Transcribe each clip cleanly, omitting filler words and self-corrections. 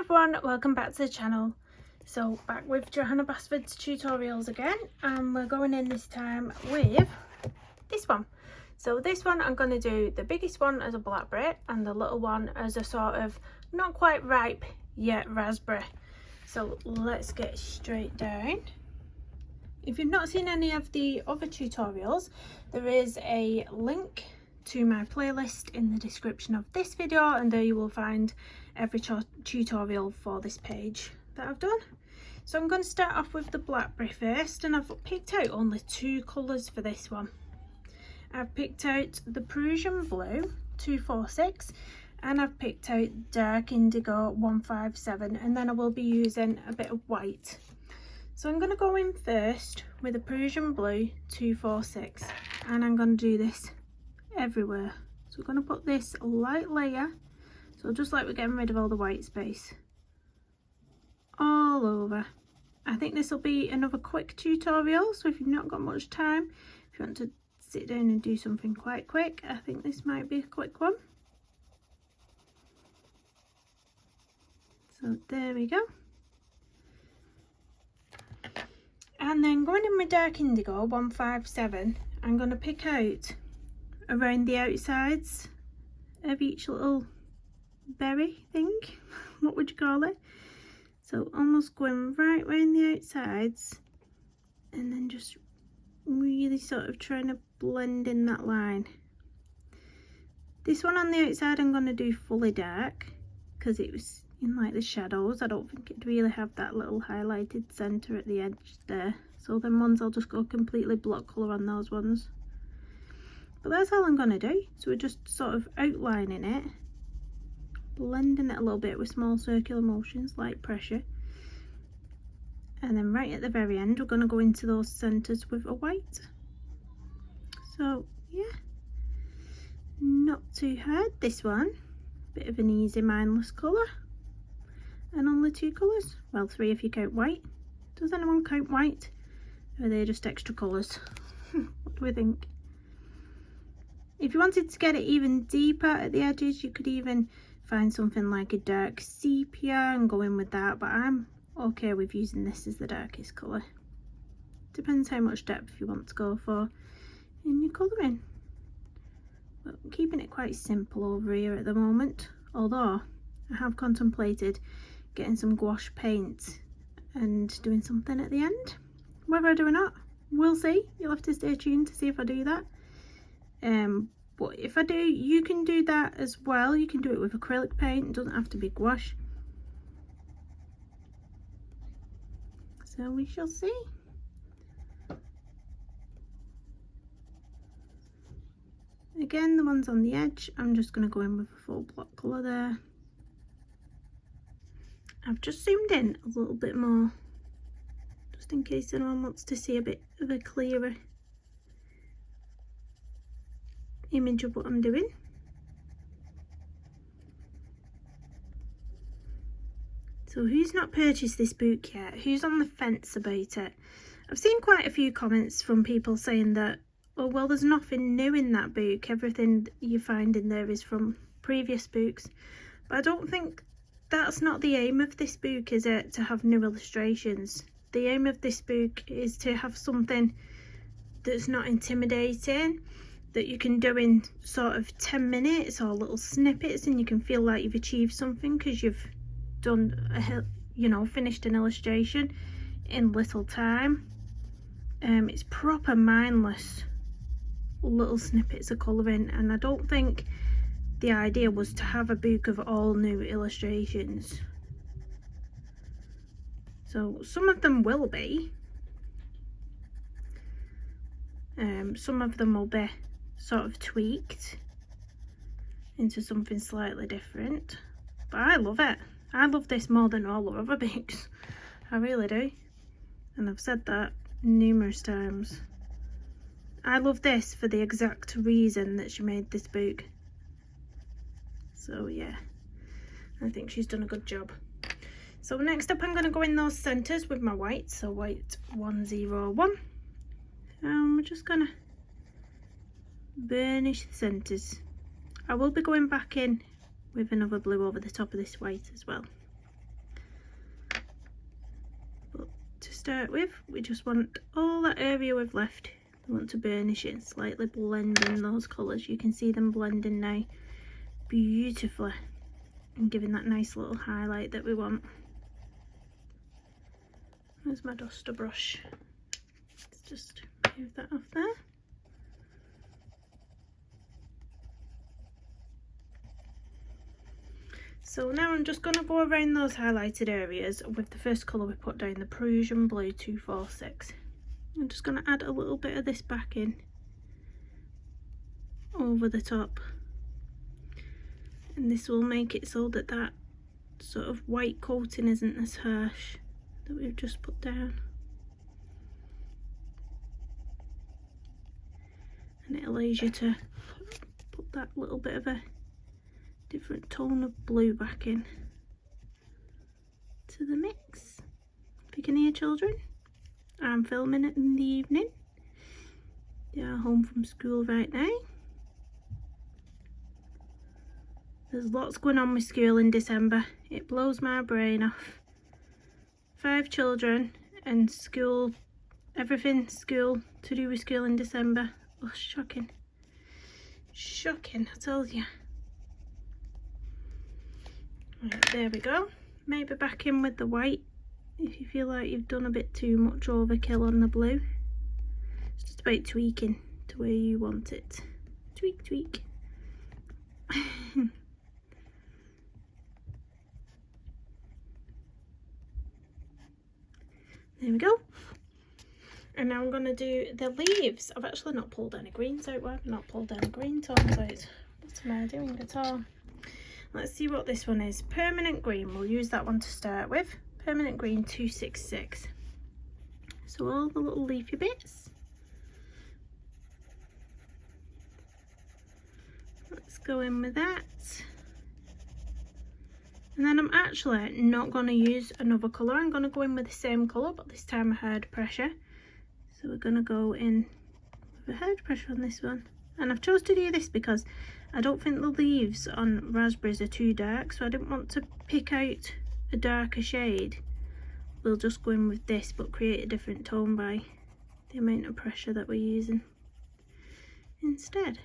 everyone, welcome back to the channel. So back with Johanna Basford's tutorials again, and we're going in this time with this one. So this one I'm going to do the biggest one as a blackberry and the little one as a sort of not quite ripe yet raspberry. So let's get straight down. If you've not seen any of the other tutorials, there is a link to my playlist in the description of this video, and there you will find every tutorial for this page that I've done. So I'm going to start off with the blackberry first, and I've picked out only two colours for this one. I've picked out the Prussian blue 246 and I've picked out dark indigo 157, and then I will be using a bit of white. So I'm going to go in first with a Prussian blue 246, and I'm going to do this everywhere. So we're going to put this light layer, so just like we're getting rid of all the white space, all over. I think this will be another quick tutorial, so if you've not got much time, if you want to sit down and do something quite quick, I think this might be a quick one. So there we go. And then going in with dark indigo 157, I'm going to pick out around the outsides of each little berry thing, what would you call it? So almost going right around the outsides, and then just really sort of trying to blend in that line. This one on the outside I'm going to do fully dark because it was in like the shadows. I don't think it'd really have that little highlighted centre at the edge there, so then ones I'll just go completely block colour on those ones. But that's all I'm going to do. So we're just sort of outlining it, blending it a little bit with small circular motions, light pressure, and then right at the very end we're going to go into those centres with a white. So yeah, not too hard this one, bit of an easy mindless colour, and only two colours, well three if you count white. Does anyone count white, or are they just extra colours? What do we think? If you wanted to get it even deeper at the edges, you could even find something like a dark sepia and go in with that, but I'm okay with using this as the darkest colour. Depends how much depth you want to go for in your colouring. But I'm keeping it quite simple over here at the moment, although I have contemplated getting some gouache paint and doing something at the end. Whether I do or not, we'll see. You'll have to stay tuned to see if I do that. But if I do, you can do that as well. You can do it with acrylic paint, it doesn't have to be gouache. So we shall see. Again, the ones on the edge, I'm just going to go in with a full block colour there. I've just zoomed in a little bit more, just in case anyone wants to see a bit of a clearer image of what I'm doing. So who's not purchased this book yet? Who's on the fence about it? I've seen quite a few comments from people saying that, oh well, there's nothing new in that book, everything you find in there is from previous books. But I don't think that's not the aim of this book, is it, to have new illustrations? The aim of this book is to have something that's not intimidating, that you can do in sort of 10 minutes or little snippets, and you can feel like you've achieved something because you've done finished an illustration in little time. It's proper mindless little snippets of colouring, and I don't think the idea was to have a book of all new illustrations. So some of them will be, some of them will be sort of tweaked into something slightly different, but I love it. I love this more than all the other books, I really do, and I've said that numerous times. I love this for the exact reason that she made this book. So yeah, I think she's done a good job. So next up I'm going to go in those centres with my white, so white 101, and we're just going to burnish the centres. I will be going back in with another blue over the top of this white as well. start with, we just want all that area we've left, we want to burnish it and slightly blend in those colours. You can see them blending now beautifully and giving that nice little highlight that we want. Where's my duster brush? Let's just move that off there. So now I'm just going to go around those highlighted areas with the first colour we put down, the Prussian blue 246. I'm just going to add a little bit of this back in over the top, and this will make it so that that sort of white coating isn't as harsh that we've just put down, and it allows you to put that little bit of a different tone of blue back in to the mix. If you can hear children, I'm filming it in the evening. They are home from school right now. There's lots going on with school in December. It blows my brain off. 5 children and school, everything school, to do with school in December. Oh, shocking. Shocking, I told you. Right, there we go. Maybe back in with the white if you feel like you've done a bit too much overkill on the blue. It's just about tweaking to where you want it. Tweak, tweak. There we go. And now I'm going to do the leaves. I've actually not pulled any greens out. Why have I not pulled any green tones out? What am I doing at all? Let's see what this one is. Permanent green, we'll use that one to start with. Permanent green 266. So all the little leafy bits. Let's go in with that. And then I'm actually not going to use another colour. I'm going to go in with the same colour, but this time a hard pressure. So we're going to go in with a hard pressure on this one. And I've chose to do this because I don't think the leaves on raspberries are too dark, so I didn't want to pick out a darker shade. We'll just go in with this but create a different tone by the amount of pressure that we're using instead.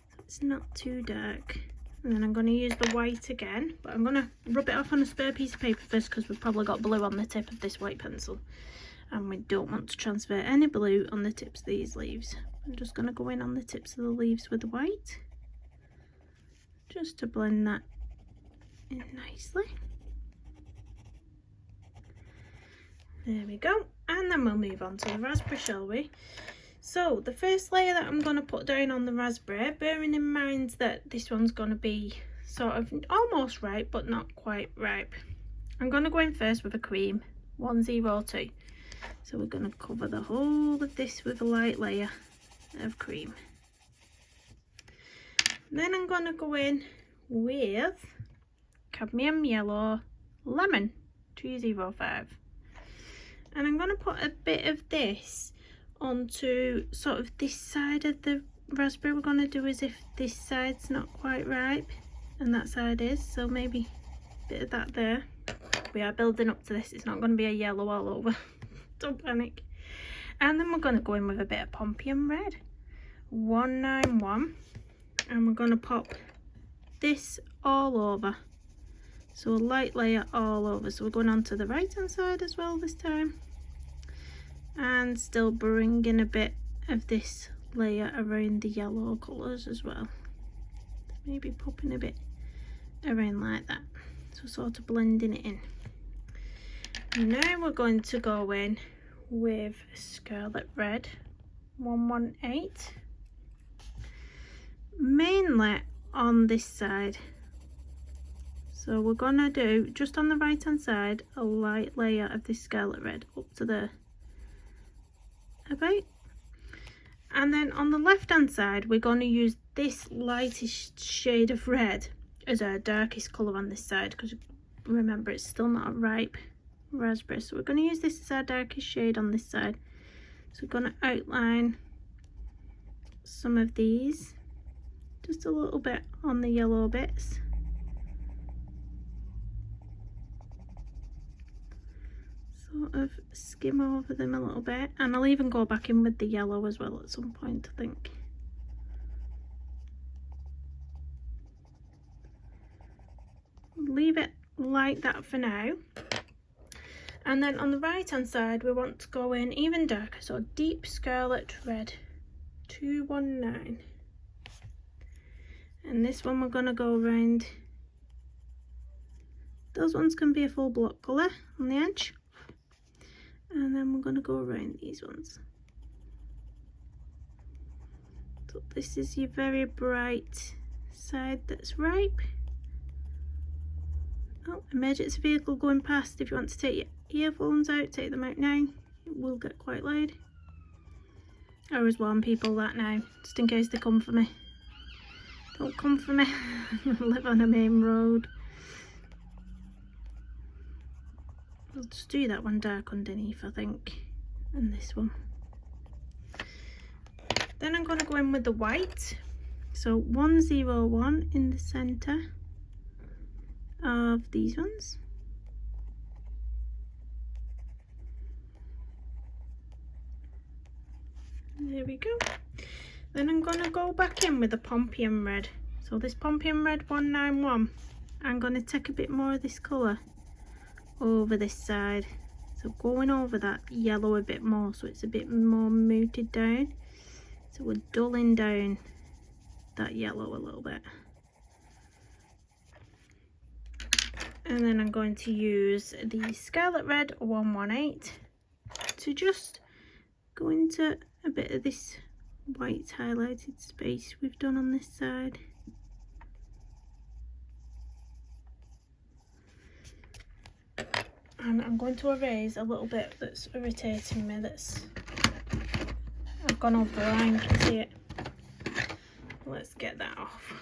So it's not too dark. And then I'm going to use the white again, but I'm going to rub it off on a spare piece of paper first because we've probably got blue on the tip of this white pencil. And we don't want to transfer any blue on the tips of these leaves. I'm just going to go in on the tips of the leaves with the white, just to blend that in nicely. There we go. And then we'll move on to the raspberry, shall we? So the first layer that I'm going to put down on the raspberry, bearing in mind that this one's going to be sort of almost ripe but not quite ripe, I'm going to go in first with a cream 102. So we're going to cover the whole of this with a light layer of cream. Then I'm going to go in with cadmium yellow lemon 205, and I'm going to put a bit of this onto sort of this side of the raspberry. We're going to do as if this side's not quite ripe and that side is, so maybe a bit of that there. We are building up to this, it's not going to be a yellow all over. Don't panic. And then we're going to go in with a bit of Pompeian red 191, and we're going to pop this all over, so a light layer all over. So we're going on to the right hand side as well this time, and still bringing a bit of this layer around the yellow colours as well, maybe popping a bit around like that, so sort of blending it in. Now we're going to go in with Scarlet red 118, mainly on this side. So we're gonna do just on the right hand side a light layer of this Scarlet red up to there about, and then on the left hand side we're going to use this lightest shade of red as our darkest colour on this side, because remember it's still not a ripe raspberry, so we're going to use this as our darkest shade on this side. So we're going to outline some of these just a little bit on the yellow bits, sort of skim over them a little bit, and I'll even go back in with the yellow as well at some point, I think. Leave it like that for now, and then on the right hand side we want to go in even darker, so deep scarlet red 219, and this one we're going to go around. Those ones can be a full block colour on the edge, and then we're going to go around these ones. So this is your very bright side that's ripe. Oh, emergency vehicle going past. If you want to take your earphones out, take them out now. It will get quite loud. I always warn people that now, just in case they come for me. Don't come for me. I live on a main road. I'll just do that one dark underneath, I think, and this one. Then I'm going to go in with the white. So 101 in the centre of these ones. There we go. Then I'm going to go back in with the Pompeian red. So this Pompeian red 191, I'm going to take a bit more of this colour over this side. So going over that yellow a bit more, so it's a bit more muted down. So we're dulling down that yellow a little bit. And then I'm going to use the Scarlet red 118 to just go into a bit of this white highlighted space we've done on this side. And I'm going to erase a little bit that's irritating me, that's I've gone over the line, you can see it. Let's get that off.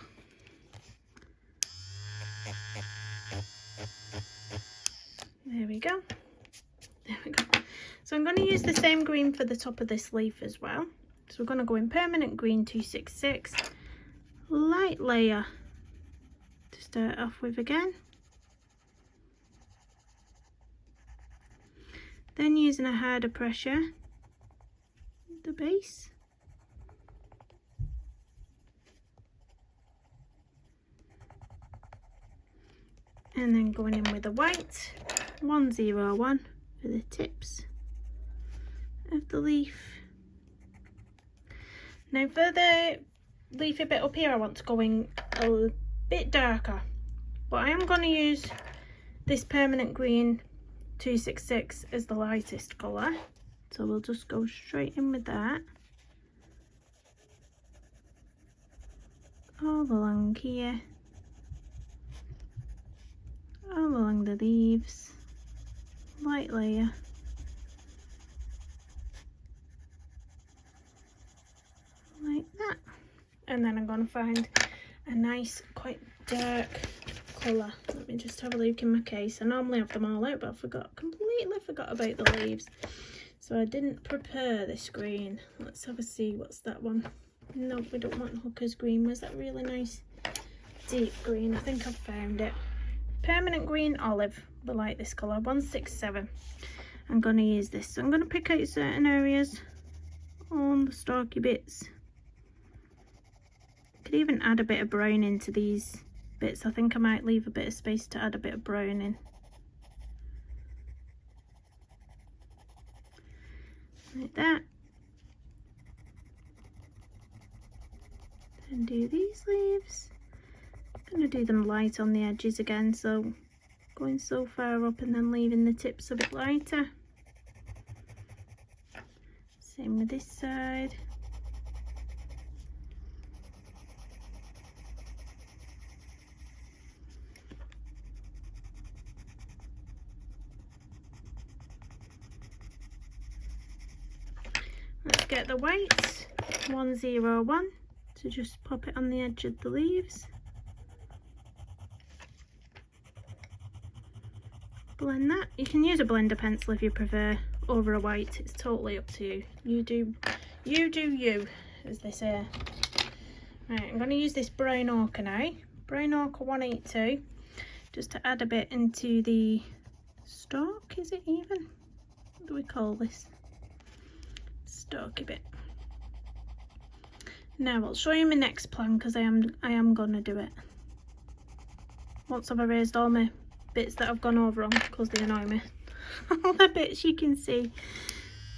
There we go. There we go. So I'm going to use the same green for the top of this leaf as well. So we're going to go in permanent green 266, light layer to start off with again. Then using a harder pressure at the base. And then going in with the white 101 for the tips of the leaf. Now for the leafy bit up here, I want to go in a bit darker, but I am going to use this permanent green 266 as the lightest colour, so we'll just go straight in with that all along here, all along the leaves, light layer, like that. And then I'm going to find a nice quite dark colour. Let me just have a look in my case. I normally have them all out, but I completely forgot about the leaves, so I didn't prepare this green. Let's have a see. What's that one? No, we don't want Hooker's green. Where's that really nice deep green? I think I've found it. Permanent green olive. We like this colour. 167. I'm going to use this. So I'm going to pick out certain areas on the stalky bits. Could even add a bit of brown into these bits. I think I might leave a bit of space to add a bit of brown in. Like that. Then do these leaves. I'm going to do them light on the edges again, so going so far up and then leaving the tips a bit lighter. Same with this side. Let's get the white 101 to just pop it on the edge of the leaves. Blend that. You can use a blender pencil if you prefer over a white. It's totally up to you. You do you, as they say. Right, I'm going to use this brown ochre now. Brown ochre 182, just to add a bit into the stalk. Is it even? do we call this? Stalky bit. Now I'll show you my next plan because I am gonna do it. Once I've erased all my bits that I've gone over on because they annoy me. All the bits you can see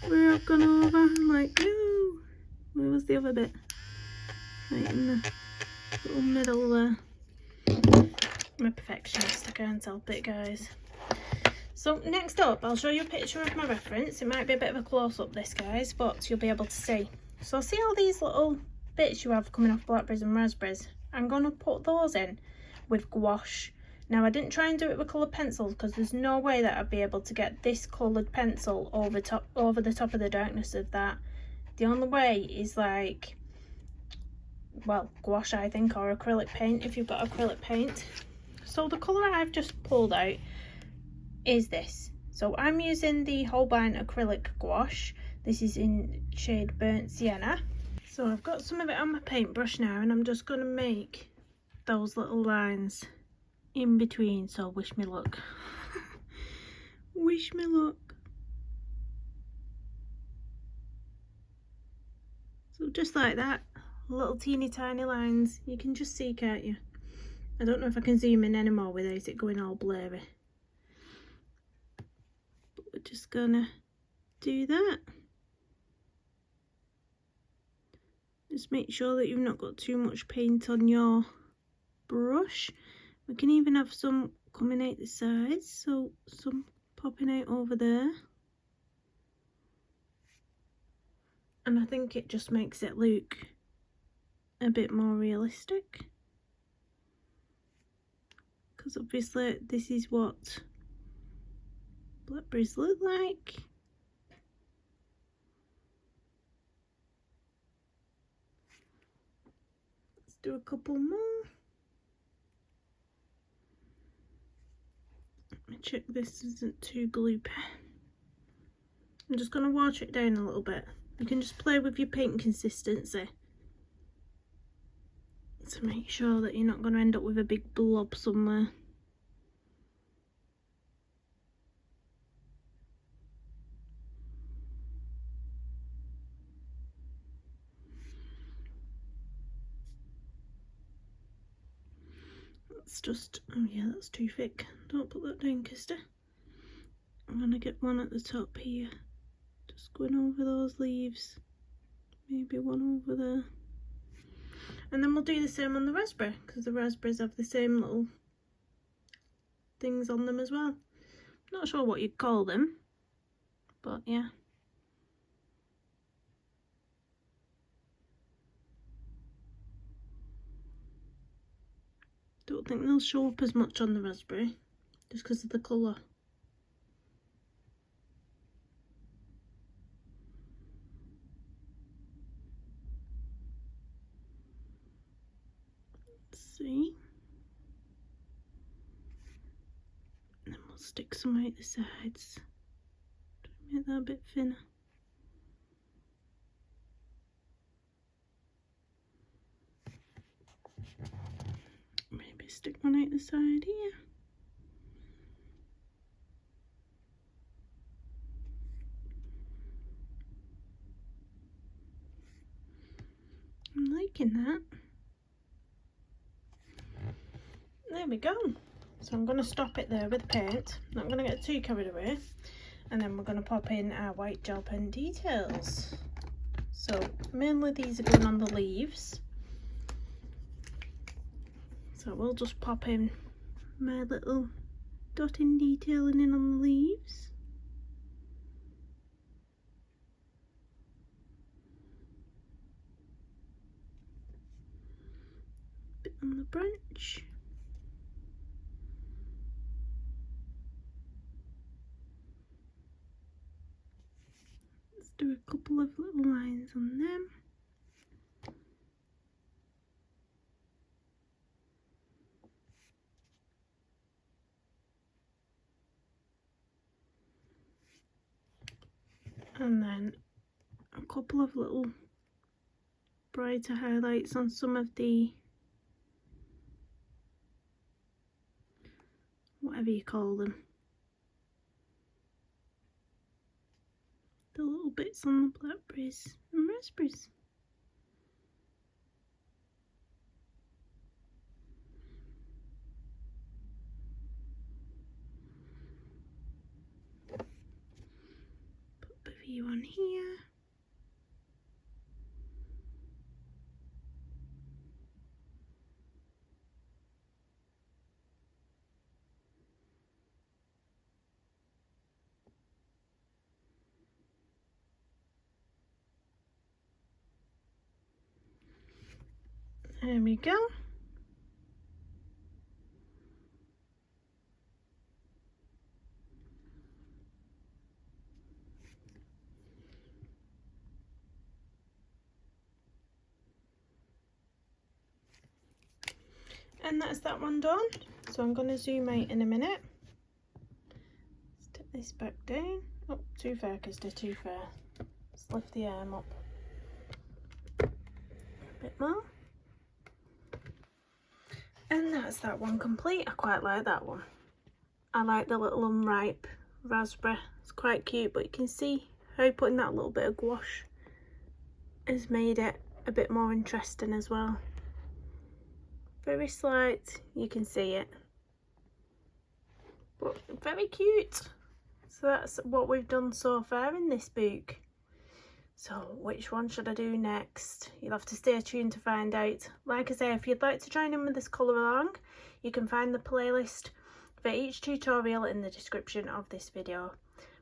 where I've gone over. I'm like, no. Where was the other bit? Right in the little middle there. I'm a perfectionist, I can't help it, guys. So next up, I'll show you a picture of my reference. It might be a bit of a close-up this, guys, but you'll be able to see. So see all these little bits you have coming off Blackberries and Raspberries? I'm going to put those in with gouache. Now, I didn't try and do it with coloured pencils because there's no way that I'd be able to get this coloured pencil over the top of the darkness of that. The only way is like, well, gouache, I think, or acrylic paint if you've got acrylic paint. So the colour I've just pulled out is this. So I'm using the Holbein acrylic gouache. This is in shade Burnt Sienna. So I've got some of it on my paintbrush now, and I'm just going to make those little lines in between. So wish me luck. Wish me luck. So just like that, little teeny tiny lines. You can just see, can't you? I don't know if I can zoom in anymore without it going all blurry. But we're just gonna do that. Just make sure that you've not got too much paint on your brush. We can even have some coming out the sides, so some popping out over there. And I think it just makes it look a bit more realistic. Because obviously this is what Blackberries look like. Let's do a couple more. Let me check this isn't too gloopy. I'm just going to water it down a little bit. You can just play with your paint consistency to make sure that you're not going to end up with a big blob somewhere. That's just, oh yeah, that's too thick. Don't put that down, Kister. I'm going to get one at the top here. Just going over those leaves. Maybe one over there. And then we'll do the same on the raspberry, because the raspberries have the same little things on them as well. Not sure what you'd call them, but yeah. Don't think they'll show up as much on the raspberry, just because of the colour. See, and then we'll stick some out the sides to make that a bit thinner. Maybe stick one out the side here. I'm liking that. There we go. So I'm going to stop it there with paint. Not going to get too carried away. And then we're going to pop in our white gel pen details. So mainly these are going on the leaves. So we'll just pop in my little dotting detailing in on the leaves. Bit on the branch. Let's do a couple of little lines on them. And then a couple of little brighter highlights on some of the, whatever you call them. bits on the blackberries and raspberries. Put a few on here. There we go. And that's that one done. So I'm going to zoom out in a minute. Let's take this back down. Oh, too far, because they're too far. Let's lift the arm up a bit more. And that's that one complete. I quite like that one. I like the little unripe raspberry. It's quite cute, but you can see how putting that little bit of gouache has made it a bit more interesting as well. Very slight, you can see it, but very cute. So that's what we've done so far in this book. So which one should I do next? You'll have to stay tuned to find out. Like I say, if you'd like to join in with this colour along, you can find the playlist for each tutorial in the description of this video.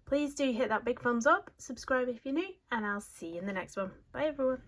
Please do hit that big thumbs up, subscribe if you're new, and I'll see you in the next one. Bye everyone.